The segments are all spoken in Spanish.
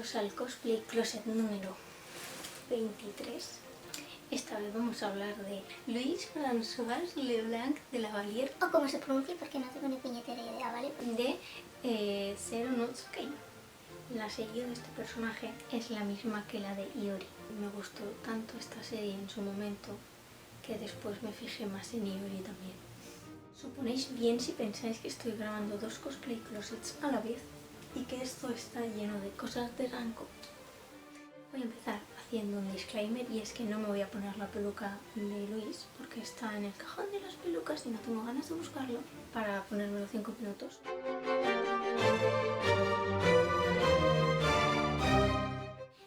bienvenidos al Cosplay Closet número 23. Esta vez vamos a hablar de Louis François Leblanc de Lavalier, o como se pronuncia porque no tengo ni puñetera idea, ¿vale? de Zero Notes Kane. La serie de este personaje es la misma que la de Iori. Me gustó tanto esta serie en su momento que después me fijé más en Iori también. Suponéis bien si pensáis que estoy grabando dos cosplay closets a la vez y que esto está lleno de cosas de Ranko. Voy a empezar haciendo un disclaimer, y es que no me voy a poner la peluca de Luis porque está en el cajón de las pelucas y no tengo ganas de buscarlo para ponérmelo 5 minutos.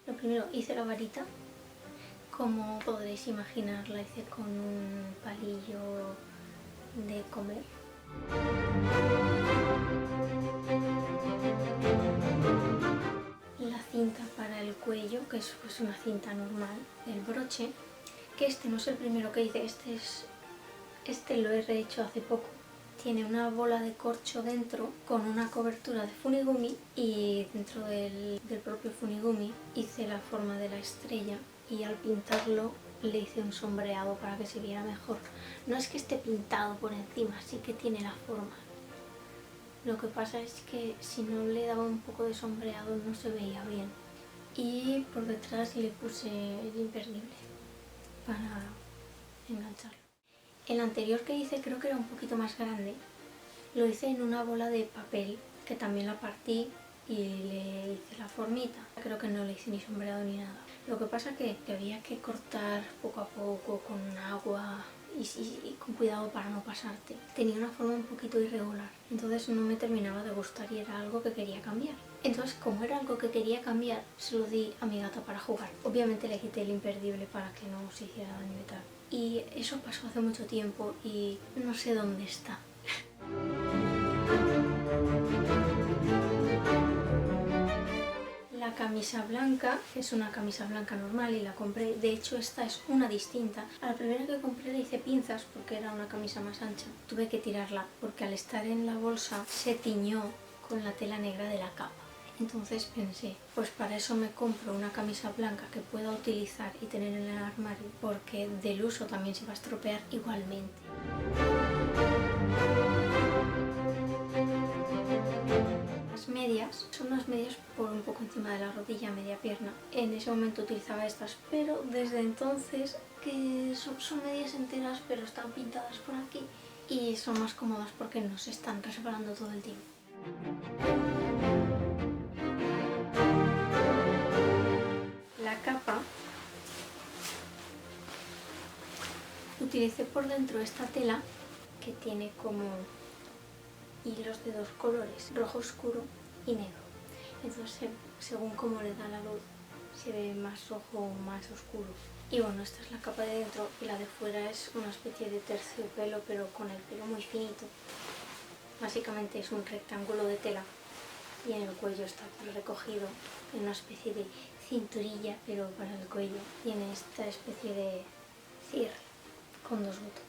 Lo primero, hice la varita. Como podréis imaginar, la hice con un palillo de comer. La cinta para el cuello, que es pues una cinta normal, el broche, que este no es el primero que hice, este lo he rehecho hace poco. Tiene una bola de corcho dentro con una cobertura de funigumi, y dentro del propio funigumi hice la forma de la estrella, y al pintarlo le hice un sombreado para que se viera mejor. No es que esté pintado por encima, sí que tiene la forma. Lo que pasa es que si no le daba un poco de sombreado no se veía bien. Y por detrás le puse el imperdible para engancharlo. El anterior que hice creo que era un poquito más grande. Lo hice en una bola de papel que también la partí y le hice la formita. Creo que no le hice ni sombreado ni nada. Lo que pasa que había que cortar poco a poco con agua y con cuidado para no pasarte. Tenía una forma un poquito irregular, entonces no me terminaba de gustar y era algo que quería cambiar. Entonces, como era algo que quería cambiar, se lo di a mi gata para jugar. Obviamente le quité el imperdible para que no se hiciera daño y tal. Y eso pasó hace mucho tiempo y no sé dónde está. La camisa blanca, que es una camisa blanca normal y la compré, de hecho esta es una distinta. A la primera que compré le hice pinzas porque era una camisa más ancha. Tuve que tirarla porque al estar en la bolsa se tiñó con la tela negra de la capa. Entonces pensé, pues para eso me compro una camisa blanca que pueda utilizar y tener en el armario, porque del uso también se va a estropear igualmente. Las medias son unas medias por un poco encima de la rodilla, media pierna. En ese momento utilizaba estas, pero desde entonces que son medias enteras pero están pintadas por aquí y son más cómodas porque no se están resbalando todo el tiempo. La capa, utilicé por dentro esta tela que tiene como hilos de dos colores, rojo oscuro y negro. Entonces, según cómo le da la luz, se ve más rojo o más oscuro. Y bueno, esta es la capa de dentro y la de fuera es una especie de terciopelo, pero con el pelo muy finito. Básicamente es un rectángulo de tela y en el cuello está recogido en una especie de cinturilla, pero para el cuello tiene esta especie de cierre con dos botones.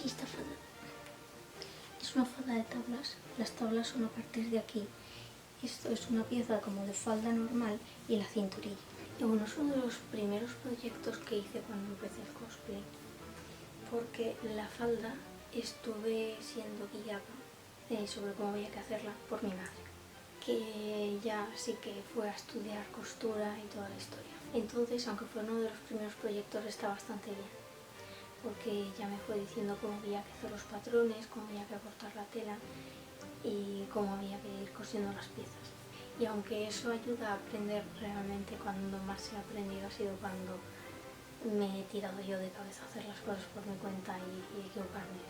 Y esta falda es una falda de tablas. Las tablas son a partir de aquí. Esto es una pieza como de falda normal y la cinturilla. Y bueno, es uno de los primeros proyectos que hice cuando empecé el cosplay, porque la falda estuve siendo guiada sobre cómo había que hacerla por mi madre, que ya sí que fue a estudiar costura y toda la historia. Entonces, aunque fue uno de los primeros proyectos, está bastante bien, porque ya me fue diciendo cómo había que hacer los patrones, cómo había que cortar la tela y cómo había que ir cosiendo las piezas. Y aunque eso ayuda a aprender, realmente cuando más he aprendido ha sido cuando me he tirado yo de cabeza a hacer las cosas por mi cuenta y equivocarme.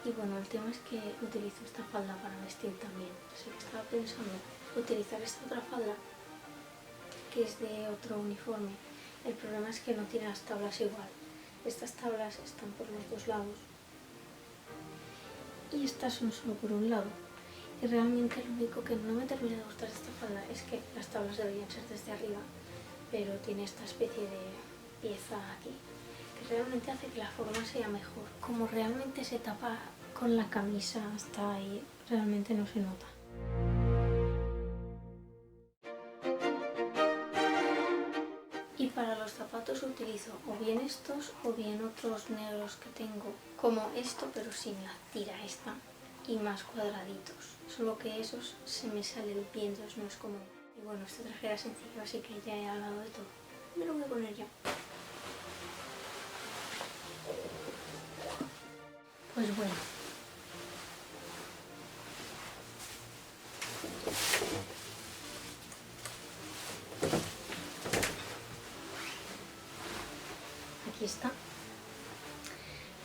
Y bueno, el tema es que utilizo esta falda para vestir también. Así que estaba pensando utilizar esta otra falda, que es de otro uniforme. El problema es que no tiene las tablas igual. Estas tablas están por los dos lados y estas son solo por un lado. Y realmente lo único que no me termina de gustar de esta falda es que las tablas deberían ser desde arriba, pero tiene esta especie de pieza aquí que realmente hace que la forma sea mejor. Como realmente se tapa con la camisa hasta ahí, realmente no se nota. Y para los zapatos utilizo o bien estos o bien otros negros que tengo, como esto, pero sin la tira esta, y más cuadraditos. Solo que esos se me sale del pie, entonces no es cómodo. Y bueno, este traje era sencillo, así que ya he hablado de todo. Me lo voy a poner ya. Pues bueno. Aquí está.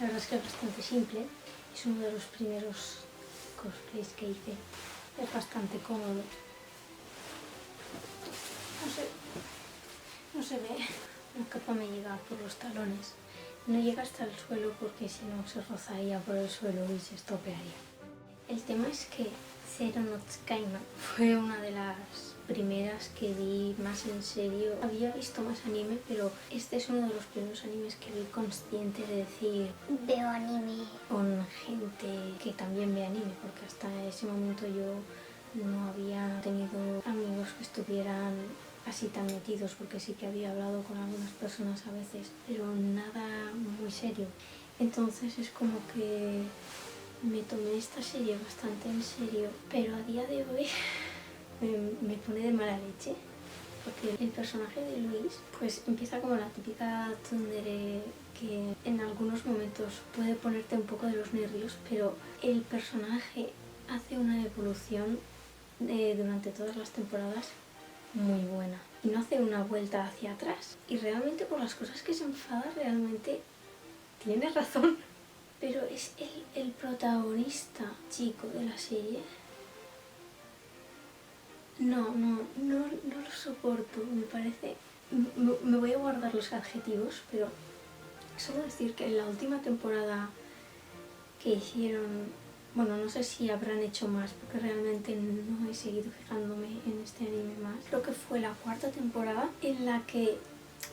La verdad es que es bastante simple. Es uno de los primeros cosplays que hice. Es bastante cómodo. No se ve. La capa me llega por los talones. No llega hasta el suelo porque si no se rozaría por el suelo y se estropearía. El tema es que Zero no Tsukaima fue una de las primeras que vi más en serio. Había visto más anime, pero este es uno de los primeros animes que vi consciente de decir Veo anime. con gente que también ve anime, porque hasta ese momento yo no había tenido amigos que estuvieran así tan metidos, porque sí que había hablado con algunas personas a veces, pero nada muy serio. Entonces es como que me tomé esta serie bastante en serio, pero a día de hoy me pone de mala leche, porque el personaje de Luis pues empieza como la típica tsundere que en algunos momentos puede ponerte un poco de los nervios, pero el personaje hace una evolución durante todas las temporadas muy buena y no hace una vuelta hacia atrás, y realmente por las cosas que se enfada realmente tiene razón. Pero es el protagonista chico de la serie. No lo soporto, me parece... Me voy a guardar los adjetivos, pero solo decir que en la última temporada que hicieron... Bueno, no sé si habrán hecho más, porque realmente no he seguido fijándome en este anime más. Creo que fue la cuarta temporada en la que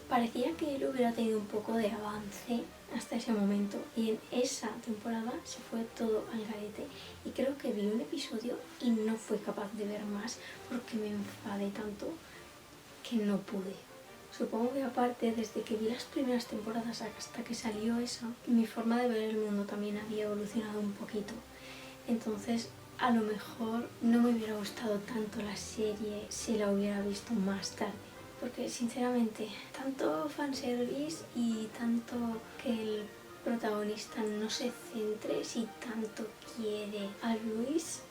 parecía que él hubiera tenido un poco de avance hasta ese momento, y en esa temporada se fue todo al garete, y creo que vi un episodio y no fui capaz de ver más porque me enfadé tanto que no pude. Supongo que aparte, desde que vi las primeras temporadas hasta que salió esa, mi forma de ver el mundo también había evolucionado un poquito. Entonces a lo mejor no me hubiera gustado tanto la serie si la hubiera visto más tarde. Porque sinceramente, tanto fanservice y tanto que el protagonista no se centre si tanto quiere a Luis.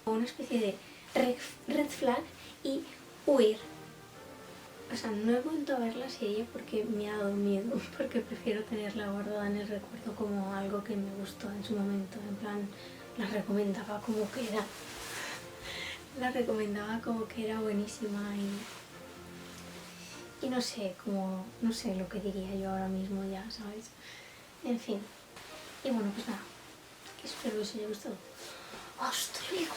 Una especie de red flag y huir. O sea, no he vuelto a ver la serie porque me ha dado miedo, porque prefiero tenerla guardada en el recuerdo como algo que me gustó en su momento. En plan, la recomendaba como que era buenísima, y no sé lo que diría yo ahora mismo ya, ¿sabes? En fin. Y bueno, pues nada, que espero que os haya gustado. ¡Hasta luego!